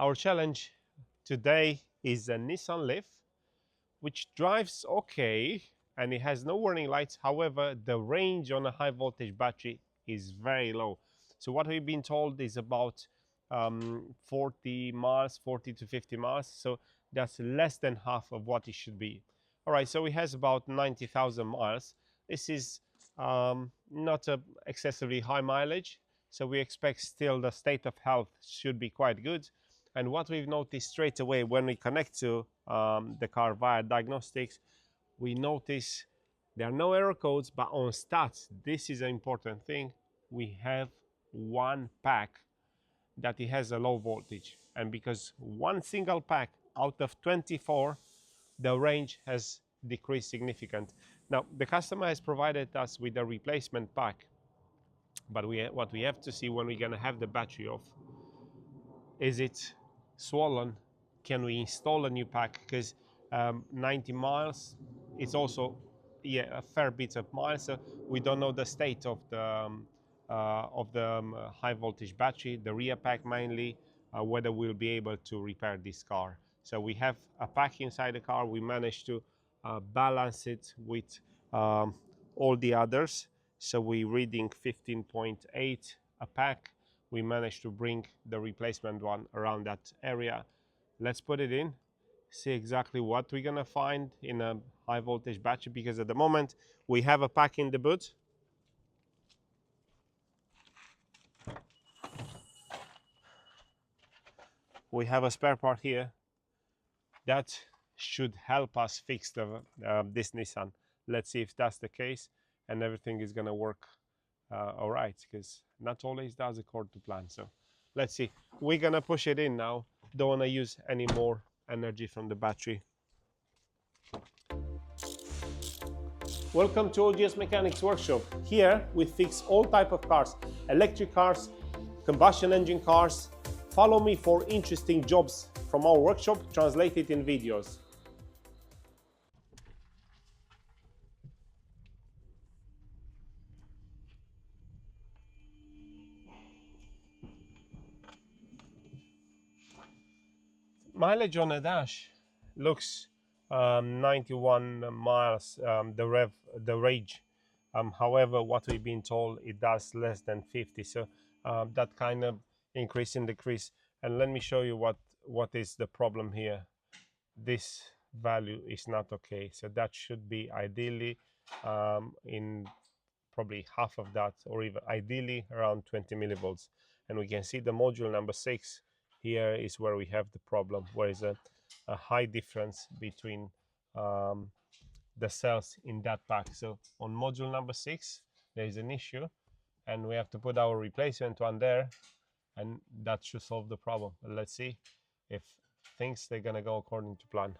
Our challenge today is a Nissan Leaf, which drives okay and it has no warning lights. However, the range on a high voltage battery is very low. So what we've been told is about 40 miles, 40 to 50 miles. So that's less than half of what it should be. All right, so it has about 90,000 miles. This is not a excessively high mileage. So we expect still the state of health should be quite good. And what we've noticed straight away when we connect to the car via Diagnostics, we notice there are no error codes, but on stats, this is an important thing. We have one pack that it has a low voltage. And because one single pack out of 24, the range has decreased significant. Now, the customer has provided us with a replacement pack, but what we have to see when we're going to have the battery off, is it swollen? Can we install a new pack? Because 90 miles is also a fair bit of miles. So we don't know the state of the high voltage battery, the rear pack mainly, whether we'll be able to repair this car. So we have a pack inside the car. We managed to balance it with all the others. So we're reading 15.8 a pack. We managed to bring the replacement one around that area. Let's put it in, see exactly what we're gonna find in a high voltage battery, because at the moment we have a pack in the boot. We have a spare part here that should help us fix this Nissan. Let's see if that's the case and everything is gonna work all right, because not always does according to plan. So let's see. We're gonna push it in now. Don't want to use any more energy from the battery. Welcome to OGS Mechanics workshop. Here we fix all type of cars, electric cars, combustion engine cars. Follow me for interesting jobs from our workshop translated in videos. Mileage on the dash looks 91 miles, the range. However, what we've been told, it does less than 50. So that kind of increase and decrease. And let me show you what is the problem here. This value is not okay. So that should be ideally in probably half of that, or even ideally around 20 millivolts. And we can see the module number 6 here is where we have the problem, where is a high difference between the cells in that pack. So on module number 6 there is an issue, and we have to put our replacement one there, and that should solve the problem. But let's see if they're gonna go according to plan.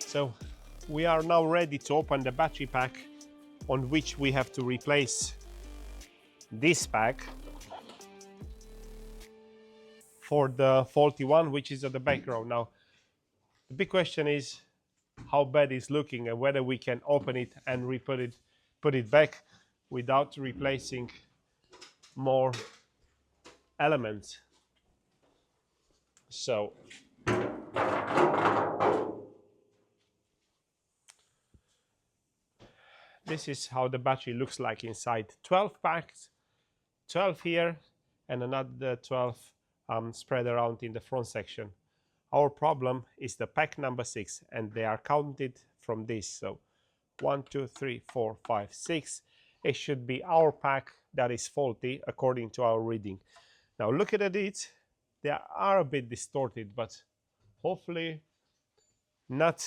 So we are now ready to open the battery pack, on which we have to replace this pack for the faulty one, which is at the back row. Now, the big question is how bad it's looking and whether we can open it and put it back without replacing more elements. So this is how the battery looks like inside. 12 packs, 12 here, and another 12 spread around in the front section. Our problem is the pack number 6, and they are counted from this. So 1, 2, 3, 4, 5, 6. It should be our pack that is faulty according to our reading. Now look at it. They are a bit distorted, but hopefully not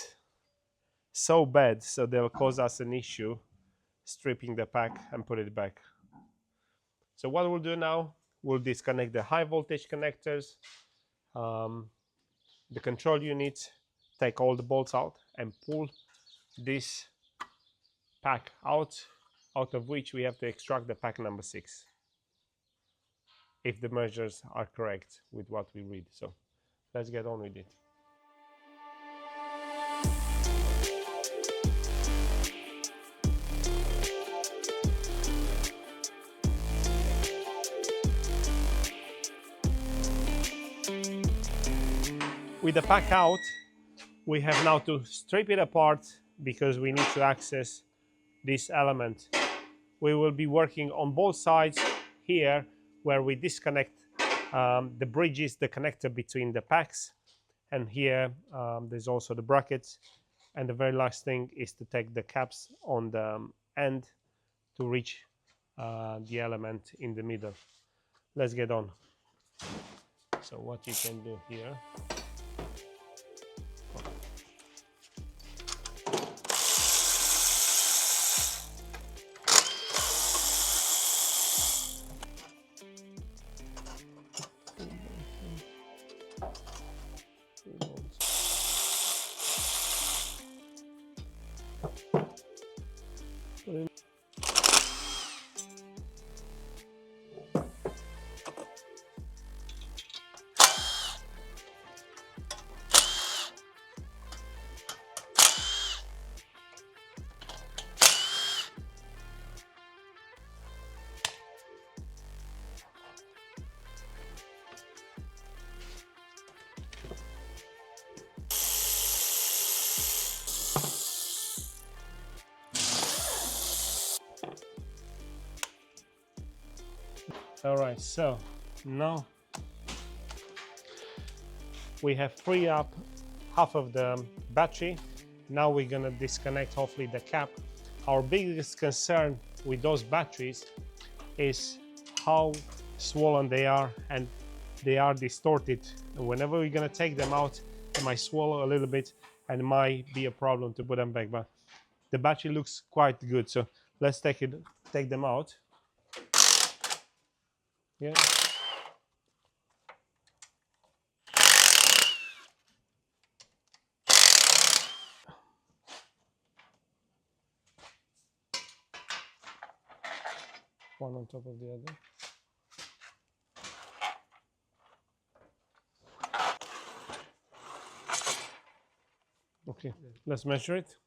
so bad, so they'll cause us an issue stripping the pack and put it back. So what we'll do now, we'll disconnect the high voltage connectors, the control unit, take all the bolts out and pull this pack out of which we have to extract the pack number 6 if the measures are correct with what we read. So let's get on with it. With the pack out, we have now to strip it apart because we need to access this element. We will be working on both sides here where we disconnect the bridges, the connector between the packs, and here there's also the brackets. And the very last thing is to take the caps on the end to reach the element in the middle. Let's get on. So what you can do here, all right, so now we have freed up half of the battery. Now we're gonna disconnect hopefully the cap. Our biggest concern with those batteries is how swollen they are, and they are distorted. And whenever we're gonna take them out, they might swallow a little bit and it might be a problem to put them back. But the battery looks quite good, so let's take them out. Yeah. One on top of the other. Okay, let's measure it.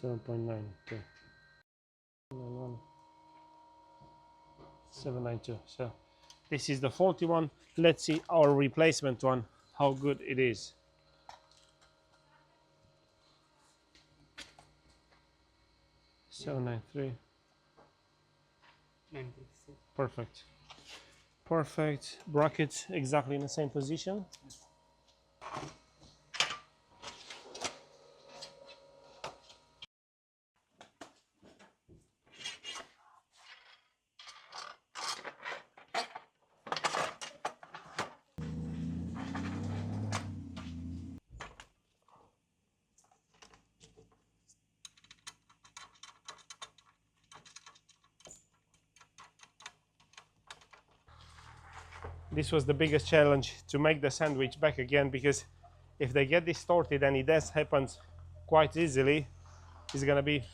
7.9. Okay. 792. So this is the faulty one. Let's see our replacement one, how good it is. $793. 96. Perfect. Perfect. Brackets exactly in the same position. This was the biggest challenge, to make the sandwich back again, because if they get distorted, and it does happen quite easily, it's going to be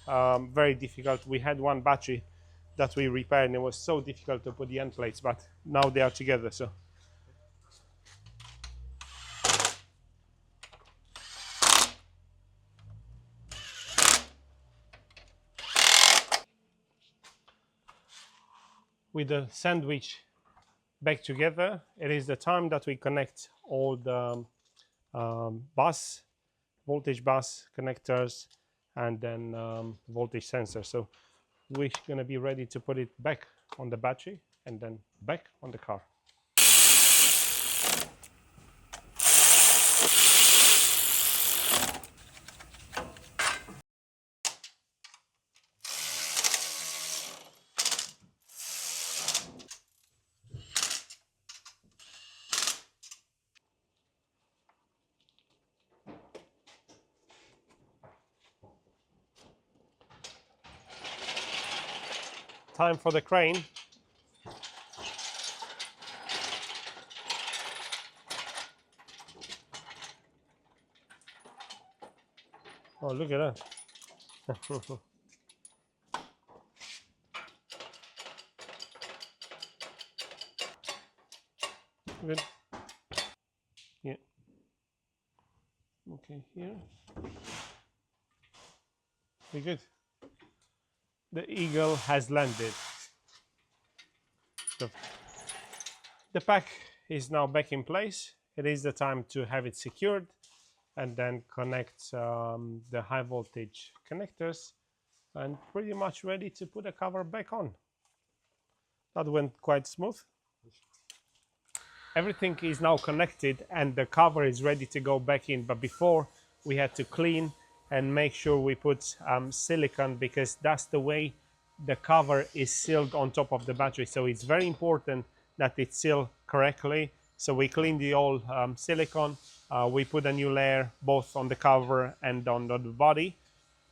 very difficult. We had one battery that we repaired and it was so difficult to put the end plates, but now they are together. So with the sandwich back together. It is the time that we connect all the bus, voltage bus connectors, and then voltage sensor. So we're going to be ready to put it back on the battery and then back on the car. Time for the crane. Oh, look at that. Good. Yeah. Okay, here. Very good. The Eagle has landed. The pack is now back in place. It is the time to have it secured and then connect the high voltage connectors and pretty much ready to put the cover back on. That went quite smooth. Everything is now connected and the cover is ready to go back in, but before we had to clean and make sure we put silicone, because that's the way the cover is sealed on top of the battery. So it's very important that it's sealed correctly. So we cleaned the old silicone, we put a new layer both on the cover and on the body,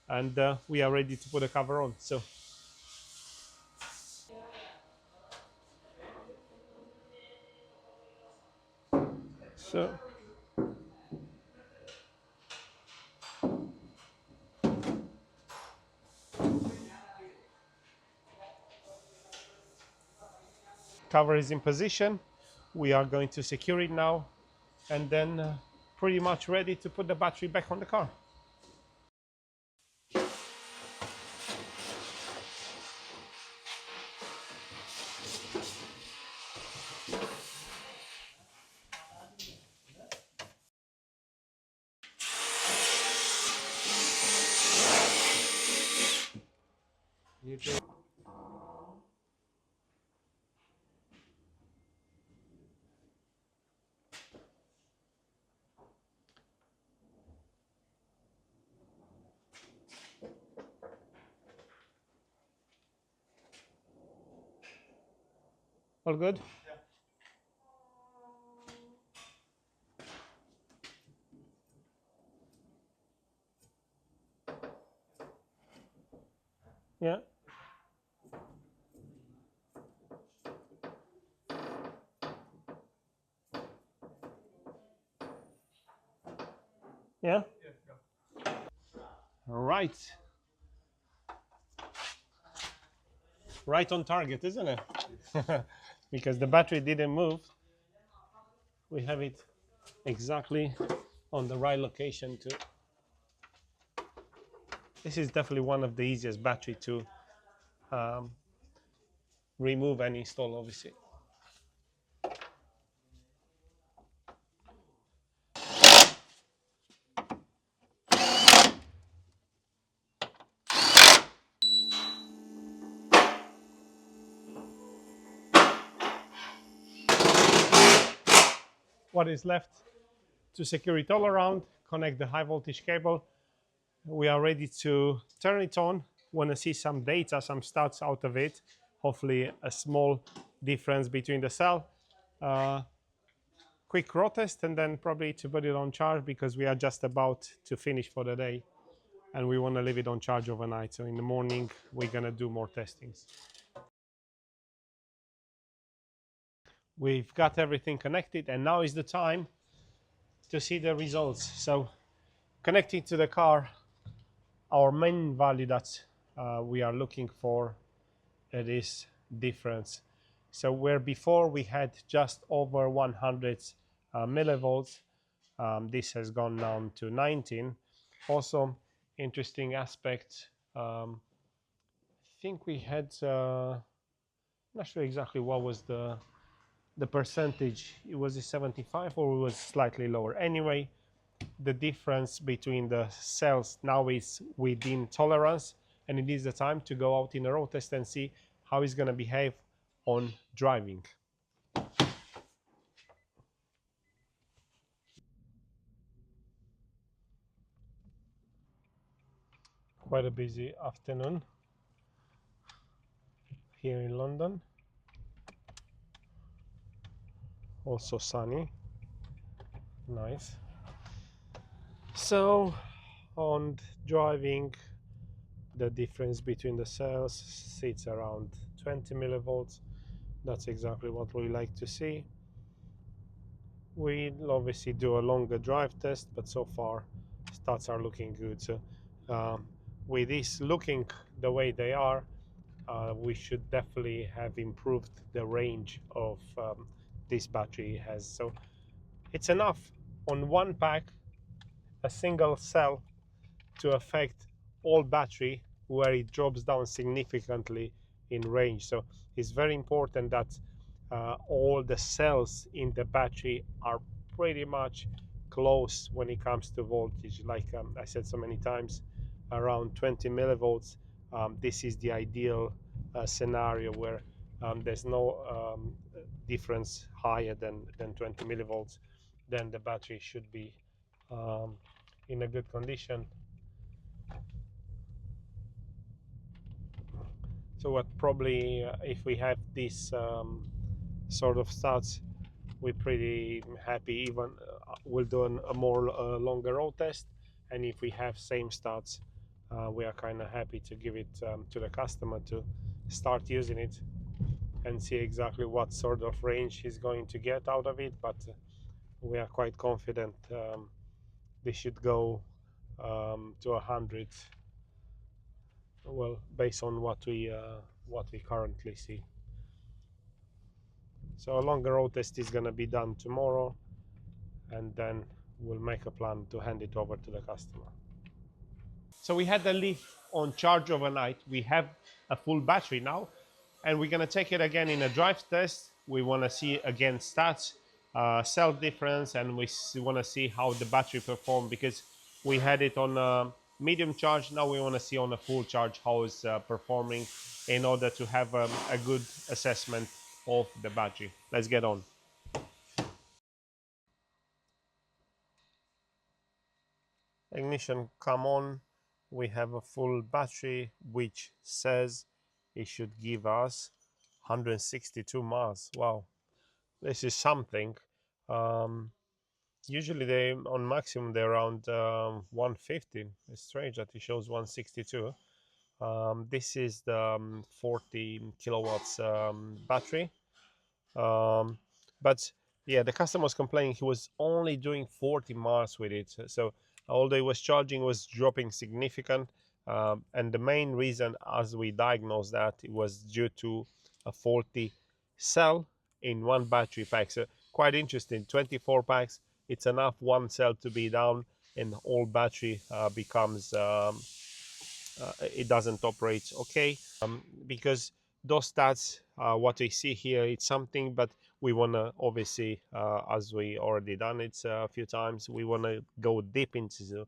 and we are ready to put the cover on. So cover is in position. We are going to secure it now and then pretty much ready to put the battery back on the car. All good? Yeah. Yeah. All right. Right on target, isn't it? Because the battery didn't move. We have it exactly on the right location too. This is definitely one of the easiest battery to remove and install, obviously. What is left to secure it all around, connect the high voltage cable. We are ready to turn it on. Want to see some data, some stats out of it. Hopefully a small difference between the cell. Quick raw test and then probably to put it on charge, because we are just about to finish for the day and we want to leave it on charge overnight. So in the morning we're going to do more testings. We've got everything connected and now is the time to see the results. So connecting to the car, our main value that we are looking for, it is difference. So where before we had just over 100 millivolts, this has gone down to 19. Also interesting aspect, I think we had not sure exactly what was the the percentage, it was a 75 or it was slightly lower. Anyway, the difference between the cells now is within tolerance, and it is the time to go out in a road test and see how it's going to behave on driving. Quite a busy afternoon here in London, also sunny, nice. So on driving, the difference between the cells sits around 20 millivolts. That's exactly what we like to see. We'll obviously do a longer drive test, but so far stats are looking good. So with this looking the way they are, we should definitely have improved the range of this battery has. So it's enough on one pack, a single cell, to affect all battery where it drops down significantly in range. So it's very important that all the cells in the battery are pretty much close when it comes to voltage. Like I said so many times, around 20 millivolts. This is the ideal scenario where there's no difference higher than 20 millivolts. Then the battery should be in a good condition. So what probably if we have this sort of stats, we're pretty happy. Even we'll do a more longer road test, and if we have same stats, we are kind of happy to give it to the customer to start using it and see exactly what sort of range he's going to get out of it. But we are quite confident they should go to 100. Well, based on what we currently see. So a longer road test is going to be done tomorrow, and then we'll make a plan to hand it over to the customer. So we had the Leaf on charge overnight. We have a full battery now, and we're going to take it again in a drive test. We want to see again stats, cell difference, and we want to see how the battery perform, because we had it on a medium charge. Now we want to see on a full charge how it's performing, in order to have a good assessment of the battery. Let's get on. Ignition come on. We have a full battery, which says it should give us 162 miles. Wow, this is something. Usually they on maximum they're around 150. It's strange that it shows 162. This is the 40 kilowatts battery. But yeah, the customer was complaining he was only doing 40 miles with it. So although he was charging was dropping significant. And the main reason, as we diagnosed that, it was due to a faulty cell in one battery pack. So quite interesting, 24 packs, it's enough one cell to be down, and all battery becomes it doesn't operate okay, because those stats, what we see here, it's something, but we want to obviously, as we already done it a few times, we want to go deep into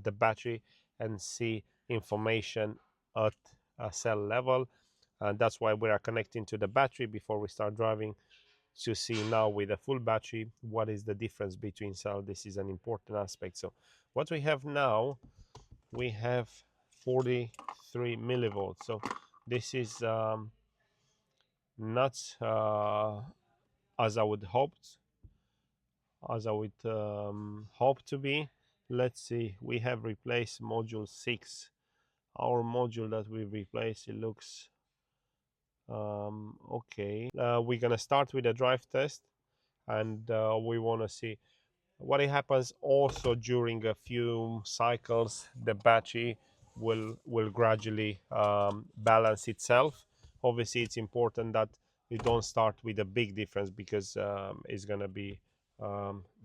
the battery and see information at a cell level, and that's why we are connecting to the battery before we start driving, to see now with a full battery what is the difference between cell. This is an important aspect. So what we have now, we have 43 millivolts. So this is not as I would hope to be. Let's see, we have replaced module 6. Our module that we replaced, it looks okay. We're gonna start with a drive test, and we want to see what happens. Also during a few cycles the battery will gradually balance itself. Obviously it's important that you don't start with a big difference, because it's going to be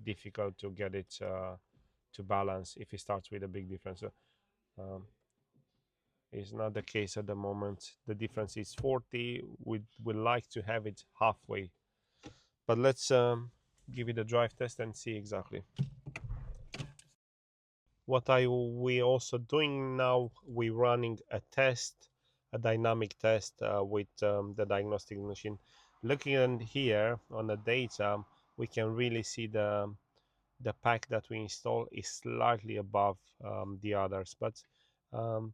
difficult to get it to balance if it starts with a big difference. So, it's not the case at the moment. The difference is 40. We'd like to have it halfway. But let's give it a drive test and see exactly. What we also doing now, we running a test, a dynamic test with the diagnostic machine. Looking in here on the data, we can really see the pack that we install is slightly above the others, but um,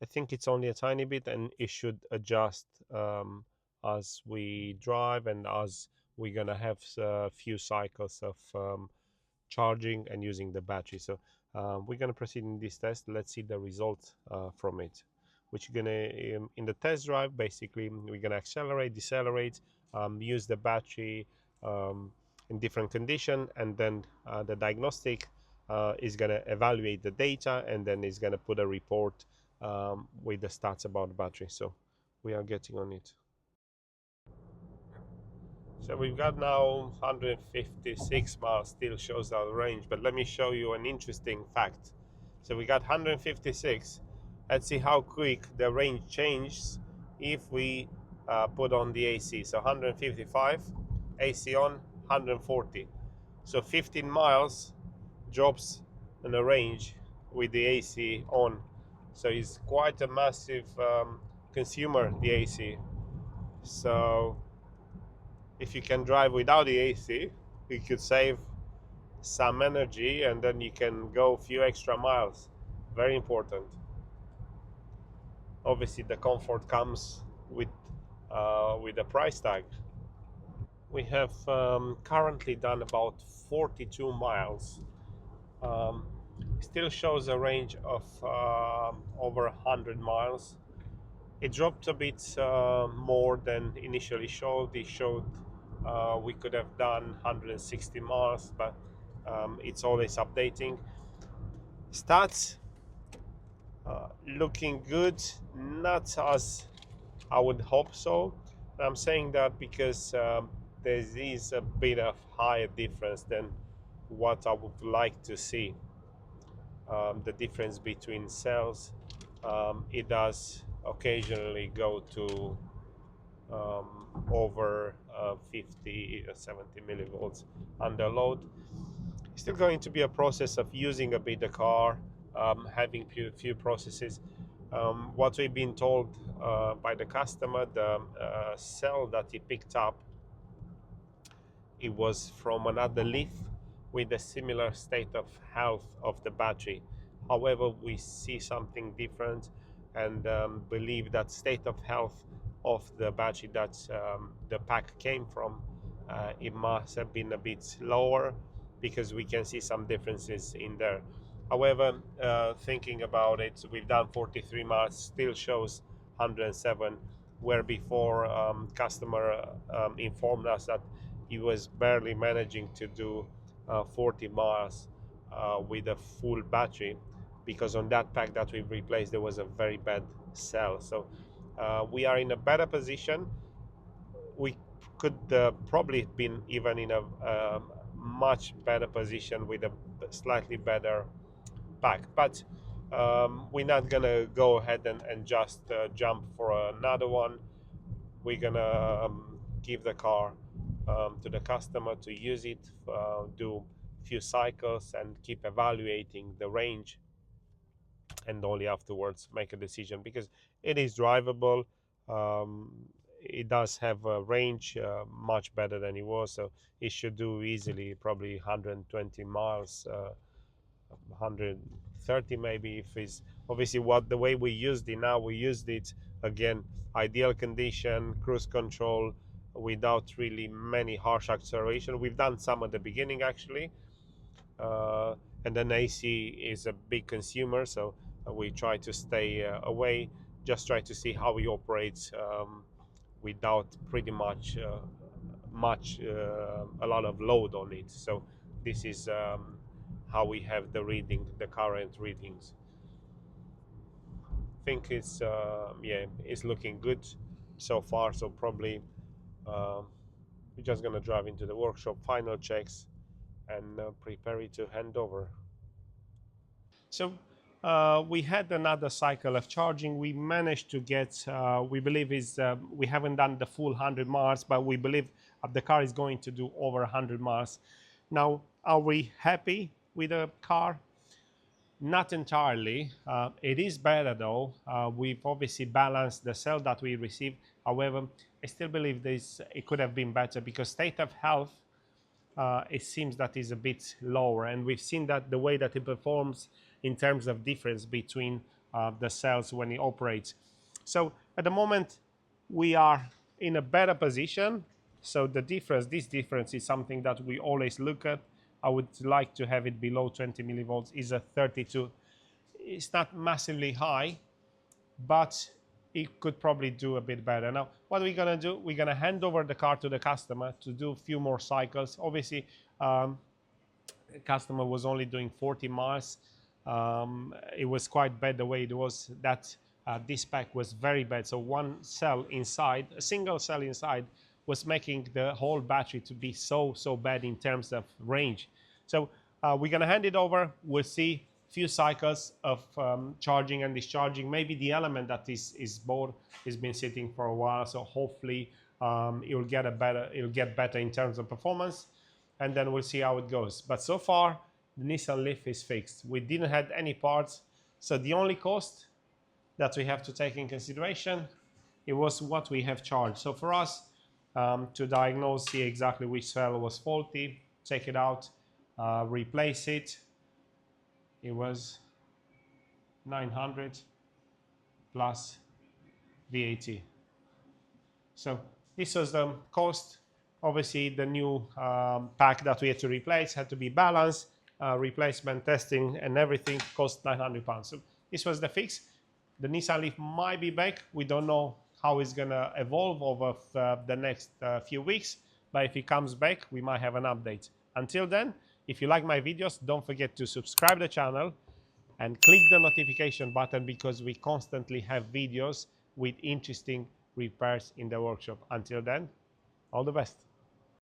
I think it's only a tiny bit, and it should adjust as we drive and as we're gonna have a few cycles of charging and using the battery. So we're gonna proceed in this test. Let's see the result from it. Which you're gonna in the test drive. Basically, we're gonna accelerate, decelerate, use the battery in different condition, and then the diagnostic is gonna evaluate the data, and then it's gonna put a report with the stats about the battery. So we are getting on it. So we've got now 156 miles, still shows our range, but let me show you an interesting fact. So we got 156. Let's see how quick the range changes if we put on the AC. So 155, AC on, 140. So 15 miles drops in the range with the AC on. So it's quite a massive consumer, the AC. So if you can drive without the AC, you could save some energy and then you can go a few extra miles. Very important. Obviously, the comfort comes with the price tag. We have currently done about 42 miles. Um, Still shows a range of over 100 miles. It dropped a bit more than initially showed. It showed we could have done 160 miles, but it's always updating. Stats looking good, not as I would hope so. I'm saying that because there is a bit of higher difference than what I would like to see. The difference between cells, it does occasionally go to over 50 70 millivolts under load. Still going to be a process of using a bit the car, having few processes. What we've been told by the customer, the cell that he picked up, it was from another Leaf with a similar state of health of the battery. However, we see something different and believe that state of health of the battery that the pack came from, it must have been a bit lower because we can see some differences in there. However, thinking about it, we've done 43 miles, still shows 107, where before customer informed us that he was barely managing to do 40 miles with a full battery, because on that pack that we replaced there was a very bad cell. So we are in a better position. We could probably been even in a much better position with a slightly better pack, but we're not gonna go ahead and just jump for another one. We're gonna give the car to the customer to use it, do a few cycles and keep evaluating the range, and only afterwards make a decision, because it is drivable. um, it does have a range much better than it was, so it should do easily probably 120 miles, 130 maybe, if it's obviously what the way we used it. Now we used it again, ideal condition, cruise control, without really many harsh acceleration. We've done some at the beginning actually, uh, and then AC is a big consumer, so we try to stay away, just try to see how he operates without pretty much a lot of load on it. So this is how we have the current readings. I think it's yeah, it's looking good so far. So probably we're just gonna drive into the workshop, final checks, and prepare it to hand over. So we had another cycle of charging. We managed to get, we believe is, we haven't done the full 100 miles, but we believe the car is going to do over 100 miles. Now, are we happy with the car? Not entirely. It is better though. We've obviously balanced the cell that we received. However, I still believe it could have been better because state of health, it seems that is a bit lower, and we've seen that the way that it performs in terms of difference between the cells when it operates. So at the moment, we are in a better position. So this difference is something that we always look at. I would like to have it below 20 millivolts. Is a 32. It's not massively high, but it could probably do a bit better. Now, what are we gonna do? We're gonna hand over the car to the customer to do a few more cycles. Obviously, the customer was only doing 40 miles. It was quite bad the way it was. That this pack was very bad. So one cell inside, a single cell inside, was making the whole battery to be so bad in terms of range. So we're gonna hand it over. We'll see a few cycles of charging and discharging. Maybe the element that is bored has been sitting for a while, so hopefully it'll get better in terms of performance, and then we'll see how it goes. But so far, the Nissan Leaf is fixed. We didn't have any parts, so the only cost that we have to take in consideration, it was what we have charged. So for us, to diagnose, see exactly which cell was faulty, take it out, replace it. It was 900 plus VAT. So this was the cost. Obviously, the new pack that we had to replace had to be balanced. Replacement testing and everything cost £900. So this was the fix. The Nissan Leaf might be back. We don't know how it's gonna evolve over the next few weeks, but if it comes back, we might have an update. Until then, if you like my videos, don't forget to subscribe to the channel and click the notification button because we constantly have videos with interesting repairs in the workshop. Until then, all the best.